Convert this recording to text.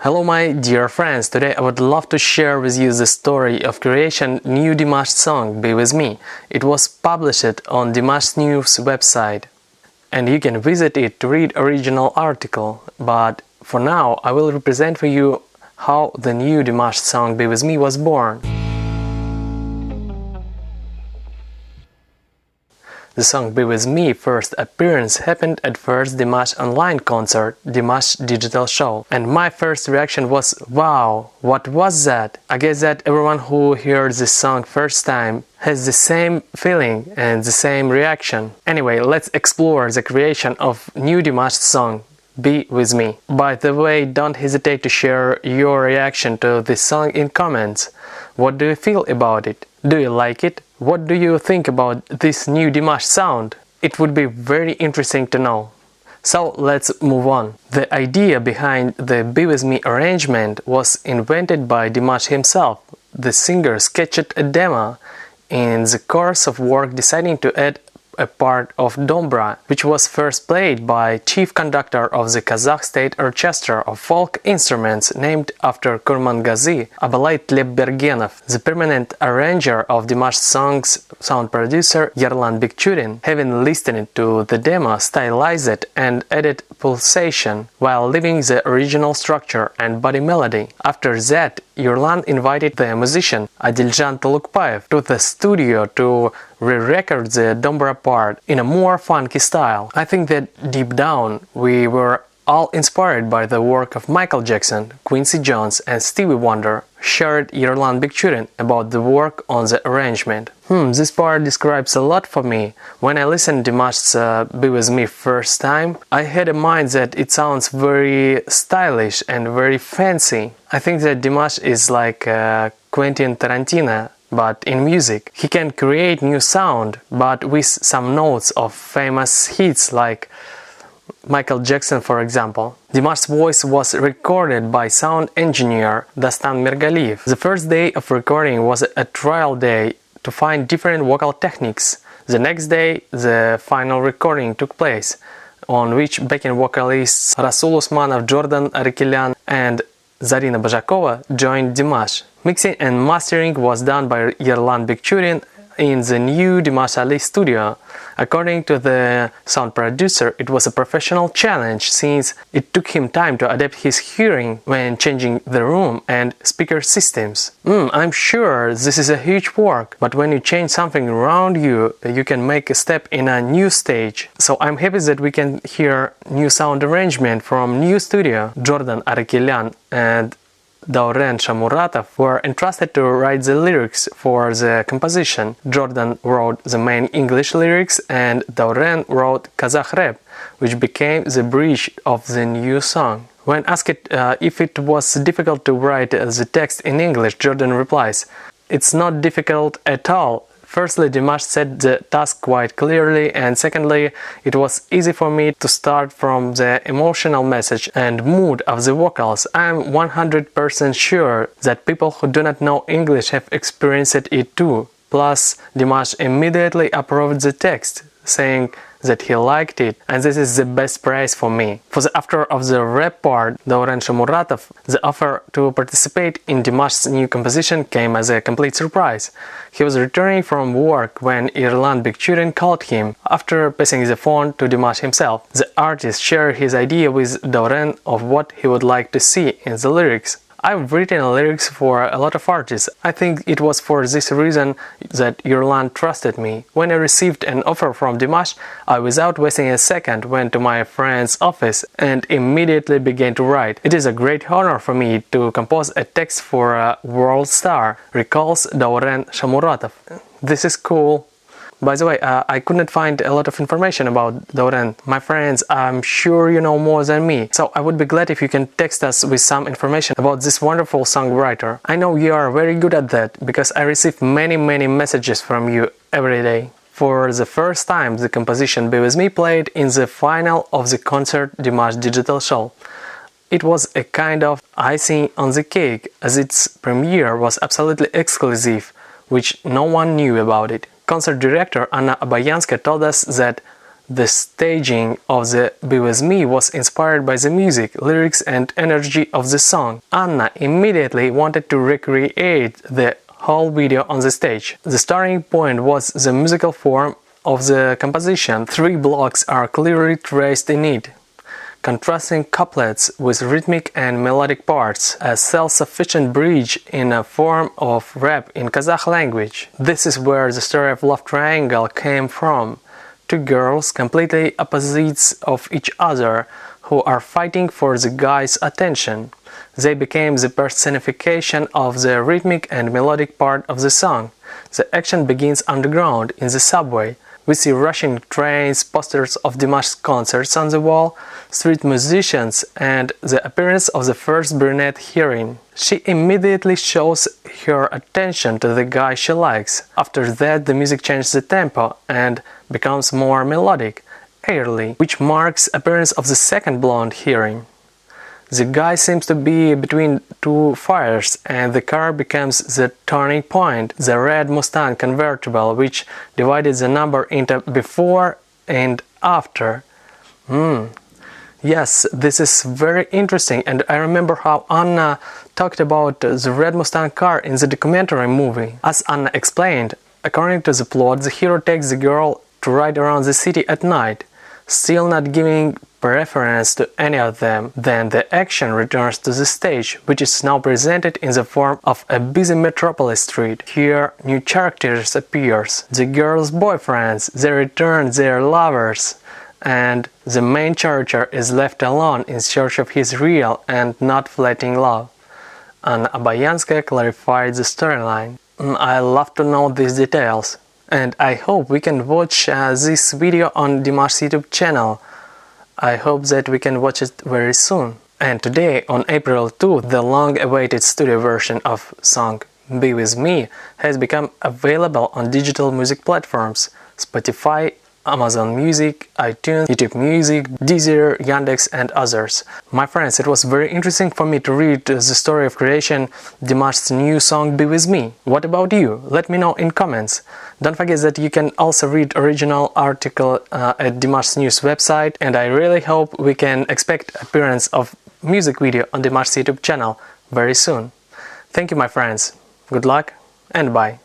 Hello my dear friends, today I would love to share with you the story of creation new Dimash song Be With Me. It was published on Dimash News website and you can visit it to read original article, but for now I will represent for you how the new Dimash song Be With Me was born. The song Be With Me first appearance happened at first Dimash online concert, Dimash digital show. And my first reaction was, wow, what was that? I guess that everyone who heard this song first time has the same feeling and the same reaction. Anyway, let's explore the creation of new Dimash song Be With Me. By the way, don't hesitate to share your reaction to this song in comments. What do you feel about it? Do you like it? What do you think about this new Dimash sound? It would be very interesting to know. So let's move on. The idea behind the Be With Me arrangement was invented by Dimash himself. The singer sketched a demo in the course of work, deciding to add a part of Dombra, which was first played by chief conductor of the Kazakh State Orchestra of folk instruments named after Kurmangazi, Abalay Tlebbergenov. The permanent arranger of Dimash song's sound producer Yerlan Bikchurin, having listened to the demo, stylized it and added pulsation while leaving the original structure and body melody. After that, Yerlan invited the musician Adiljan Tolukpaev to the studio to re-record the Dombra part in a more funky style. I think that deep down we were all inspired by the work of Michael Jackson, Quincy Jones and Stevie Wonder, shared Yerlan Bikchurin about the work on the arrangement. This part describes a lot for me. When I listened to Dimash's Be With Me first time, I had in mind that it sounds very stylish and very fancy. I think that Dimash is like Quentin Tarantino, but in music. He can create new sound, but with some notes of famous hits like Michael Jackson, for example. Dimash's voice was recorded by sound engineer Dastan Mirgaliev. The first day of recording was a trial day to find different vocal techniques. The next day, the final recording took place, on which backing vocalists Rasul Usmanov, Jordan Arikelian and Zarina Bazhakova joined Dimash. Mixing and mastering was done by Yerlan Bikchurin in the new Dimash Ali studio. According to the sound producer, it was a professional challenge since it took him time to adapt his hearing when changing the room and speaker systems. I'm sure this is a huge work, but when you change something around you, you can make a step in a new stage. So I'm happy that we can hear new sound arrangement from new studio. Jordan Arikelian and Dauren Shamuratov were entrusted to write the lyrics for the composition. Jordan wrote the main English lyrics and Dauren wrote Kazakh rap, which became the bridge of the new song. When asked if it was difficult to write the text in English, Jordan replies, "It's not difficult at all. Firstly, Dimash said the task quite clearly, and secondly, it was easy for me to start from the emotional message and mood of the vocals. I'm 100% sure that people who do not know English have experienced it too." Plus, Dimash immediately approved the text, saying that he liked it, and this is the best prize for me. For the author of the rap part, Dauren Shamuratov, the offer to participate in Dimash's new composition came as a complete surprise. He was returning from work when Yerlan Bikchurin called him. After passing the phone to Dimash himself, the artist shared his idea with Dauren of what he would like to see in the lyrics. I've written lyrics for a lot of artists. I think it was for this reason that Yerlan trusted me. When I received an offer from Dimash, I, without wasting a second, went to my friend's office and immediately began to write. It is a great honor for me to compose a text for a world star, recalls Dauren Shamuratov. This is cool. By the way, I couldn't find a lot of information about Dauren. My friends, I'm sure you know more than me, so I would be glad if you can text us with some information about this wonderful songwriter. I know you are very good at that, because I receive many messages from you every day. For the first time, the composition Be With Me played in the final of the concert Dimash digital show. It was a kind of icing on the cake, as its premiere was absolutely exclusive, which no one knew about it. Concert director Anna Abayanska told us that The staging of the Be With Me was inspired by the music, lyrics and energy of the song. Anna immediately wanted to recreate the whole video on the stage. The starting point was the musical form of the composition. 3 blocks are clearly traced in it, contrasting couplets with rhythmic and melodic parts, a self-sufficient bridge in a form of rap in Kazakh language. This is where the story of love triangle came from. 2 girls, completely opposites of each other, who are fighting for the guy's attention. They became the personification of the rhythmic and melodic part of the song. The action begins underground, in the subway. We see rushing trains, posters of Dimash's concerts on the wall, street musicians, and the appearance of the first brunette heroine. She immediately shows her attention to the guy she likes. After that, the music changes the tempo and becomes more melodic, airy, which marks appearance of the second blonde heroine. The guy seems to be between 2 fires, and the car becomes the turning point, the red Mustang convertible, which divided the number into before and after. Yes, this is very interesting, and I remember how Anna talked about the red Mustang car in the documentary movie. As Anna explained, according to the plot, the hero takes the girl to ride around the city at night, still not giving preference to any of them. Then the action returns to the stage, which is now presented in the form of a busy metropolis street. Here, new characters appear. The girls' boyfriends, they return their lovers, and the main character is left alone in search of his real and not fleeting love. Anna Abayanskaya clarified the storyline. I love to know these details, and I hope we can watch this video on Dimash's YouTube channel. I hope that we can watch it very soon. And today, on April 2, the long-awaited studio version of song Be With Me has become available on digital music platforms Spotify, Amazon Music, iTunes, YouTube Music, Deezer, Yandex and others. My friends, it was very interesting for me to read the story of creation Dimash's new song Be With Me. What about you? Let me know in comments. Don't forget that you can also read original article at Dimash's news website, and I really hope we can expect appearance of music video on Dimash's YouTube channel very soon. Thank you, my friends. Good luck and bye.